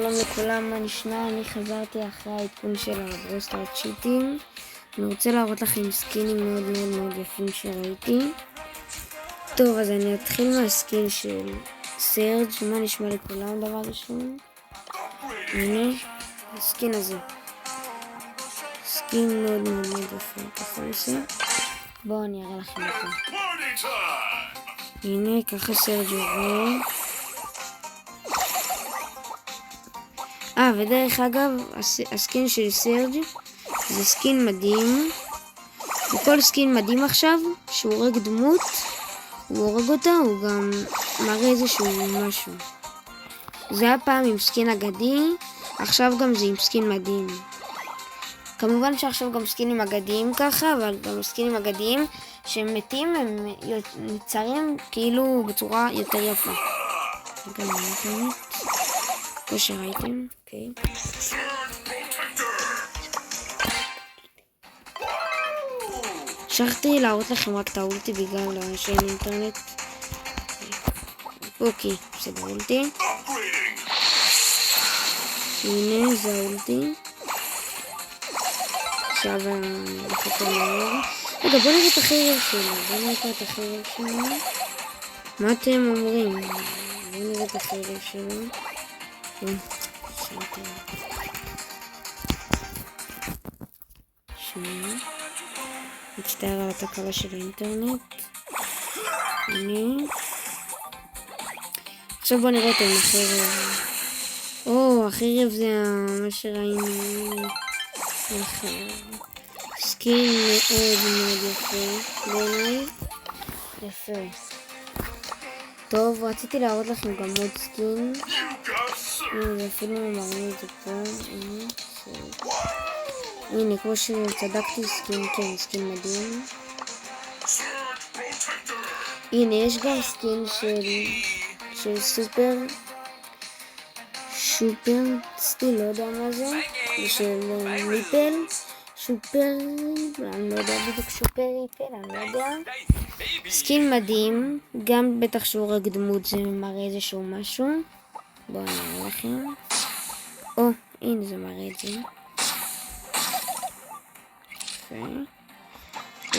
שלום לכולם, מה נשמע? אני חזרתי אחרי העדכון של הברוסטאר צ'יטים. אני רוצה להראות לכם סקינים מאוד מאוד מאוד יפים שראיתי. טוב, אז אני אתחיל מהסקין של סרג'. מה נשמע לכולם דבר ראשון? הנה, הסקין הזה. סקין מאוד מאוד מאוד יפה, ככה עושה. בואו אני אראה לכם אותו. הנה, ככה סרג' יורד. ודרך אגב, הסקין של סרג' זה סקין מדהים. וכל סקין מדהים עכשיו, שהוא הורג דמות, הוא הורג אותה, הוא גם מראה איזשהו משהו. זה היה פעם עם סקין אגדי, עכשיו גם זה עם סקין מדהים. כמובן שעכשיו גם סקינים אגדיים ככה, אבל גם סקינים אגדיים שהם מתים, הם נצרים כאילו בצורה יותר יפה. גם האינטרנט. כמו שראיתם, אוקיי. שכחתי להראות לכם רק את האולטי בגלל שאין אינטרנט. אוקיי, בסדר, אולטי. הנה, זה האולטי. עכשיו נחכה מהר. רגע, בוא נראה את החרב שלו. מה אתם אומרים? בוא נראה את החרב שלו. שנייה. מצטער על התקלה של האינטרנט. הנה. עכשיו בוא נראה אותו עם החרב. החרב זה מה שראינו. סקין מאוד מאוד יפה בעיניי. יפה. טוב, רציתי להראות לכם גם עוד סקין. אפילו מראים את זה פה. הנה, כמו שצדקתי, סקין, כן, סקין מדהים. הנה, יש גם סקין של סופר סטיל, לא יודע מה זה. של מיפל. אני לא יודע בדיוק ריפל, אני לא יודע. סקין מדהים, גם בטח שהוא הורג דמות זה מראה איזשהו משהו. בואו נראה לכם. הנה זה מראה את זה.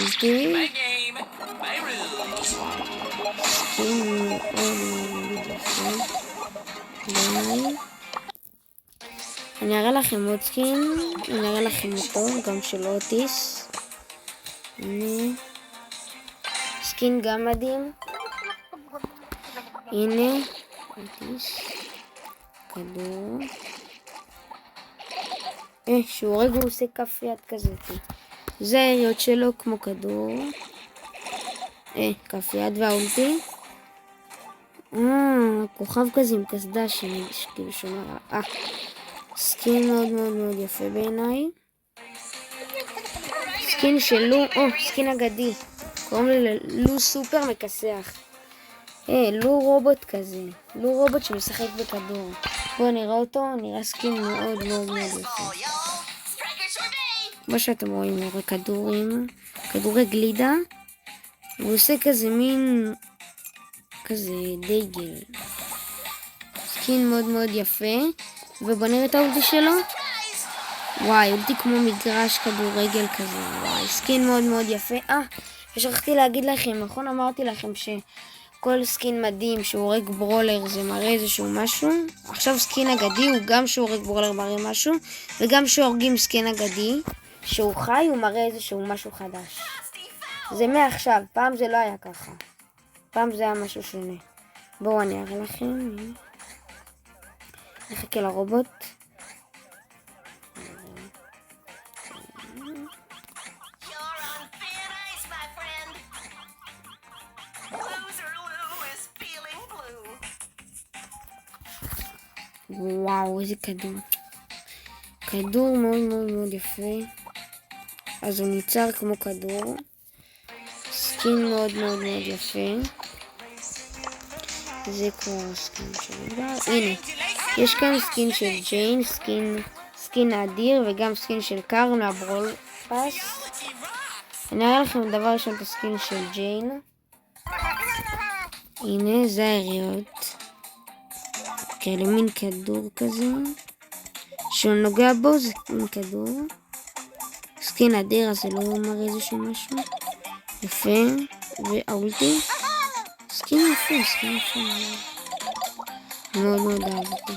אוקיי. סקין מאוד מאוד יפה. אני אראה לכם עוד סקין. אני אראה לכם אותו, גם של אוטיס. הנה. סקין גם מדהים. הנה. אוטיס. כדור. שהוא הורג הוא עושה כף יד כזה. זה היריות שלו כמו כדור. כף יד והאולטי. כוכב כזה עם קסדה שכאילו שומר. סקין מאוד מאוד מאוד יפה בעיניי. סקין של לו, סקין אגדי. קוראים לו סופר מכסח. לו רובוט כזה. לו רובוט שמשחק בכדור. בואו נראה אותו, נראה סקין מאוד מאוד מאוד יפה. כמו שאתם רואים, הוא רואה כדורי גלידה. הוא עושה כזה מין, כזה דייגל. סקין מאוד מאוד יפה. ובוא נראה את האולטי שלו. וואי, אולטי כמו מגרש כדורגל כזה. וואי, סקין מאוד מאוד יפה. ושכחתי להגיד לכם, נכון אמרתי לכם שכל סקין מדהים שהוא הורג ברולר זה מראה איזשהו משהו. עכשיו סקין אגדי הוא גם שהוא הורג ברולר מראה משהו. וגם שהורגים סקין אגדי שהוא חי הוא מראה איזשהו משהו חדש. זה מעכשיו, פעם זה לא היה ככה. פעם זה היה משהו שונה. בואו אני אראה לכם. נחכה לרובוט. וואו, איזה כדור. כדור מאוד מאוד מאוד יפה. אז הוא ניצר כמו כדור. סקין מאוד מאוד מאוד יפה. זה כבר סקין שלו. הנה. יש כאן סקין של ג'יין, סקין אדיר וגם סקין של קאר מהברול פאס. אני אראה לכם דבר ראשון את הסקין של ג'יין. הנה, זה היריות. כאלה, מין כדור כזה, שהוא נוגע בו, זה מין כדור. סקין אדיר, אז זה לא מראה איזשהו משהו. יפה, והאולטי. סקין יפה, סקין יפה. מאוד מאוד אהבתי.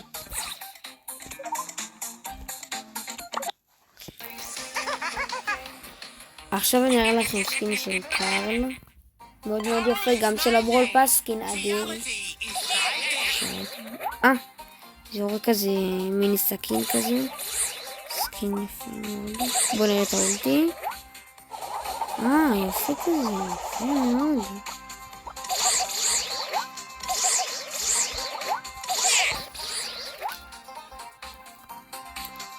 עכשיו אני אראה לכם סקין של קארל. מאוד מאוד יפה, גם של הברול פאס, סקין אדיר. זורק כזה מיני סכין כזה. סקין יפה מאוד. בוא נראה את האולטי. יפה כזה, יפה מאוד.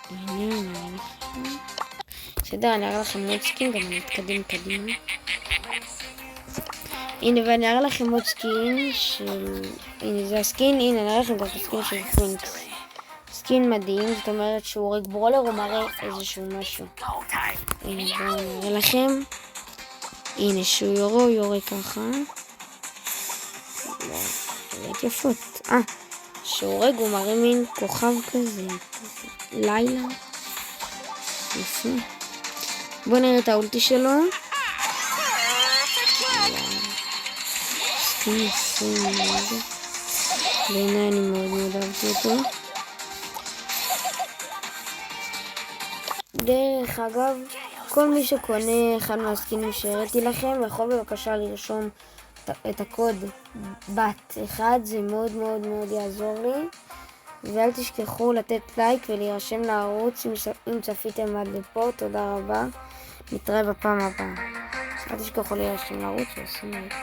הנה, נראה לכם. בסדר, אני אראה לכם עוד סקין, גם אני אתקדם קדימה. הנה, ואני אראה לכם עוד סקין של... הנה, זה הסקין, הנה, אני אראה לכם גם את הסקין של פרינקס. סקין מדהים, זאת אומרת שהוא הורג ברולר, הוא מראה איזשהו משהו. הנה, בואו נראה לכם. הנה, שהוא יורה, הוא יורה ככה. באמת יפות. שהוא הורג, הוא מראה מין כוכב כזה. לילה. יפה. בואו נראה את האולטי שלו. סקין יפה מאוד. בעיניי אני מאוד מאוד אהבתי אותו. דרך אגב, כל מי שקונה אחד מהסקינים שהראיתי לכם, יכול בבקשה לרשום את הקוד BAT1, זה מאוד מאוד מאוד יעזור לי. ואל תשכחו לתת לייק ולהירשם לערוץ אם צפיתם עד לפה, תודה רבה. נתראה בפעם הבאה. אל תשכחו להירשם לערוץ ועושים לייק.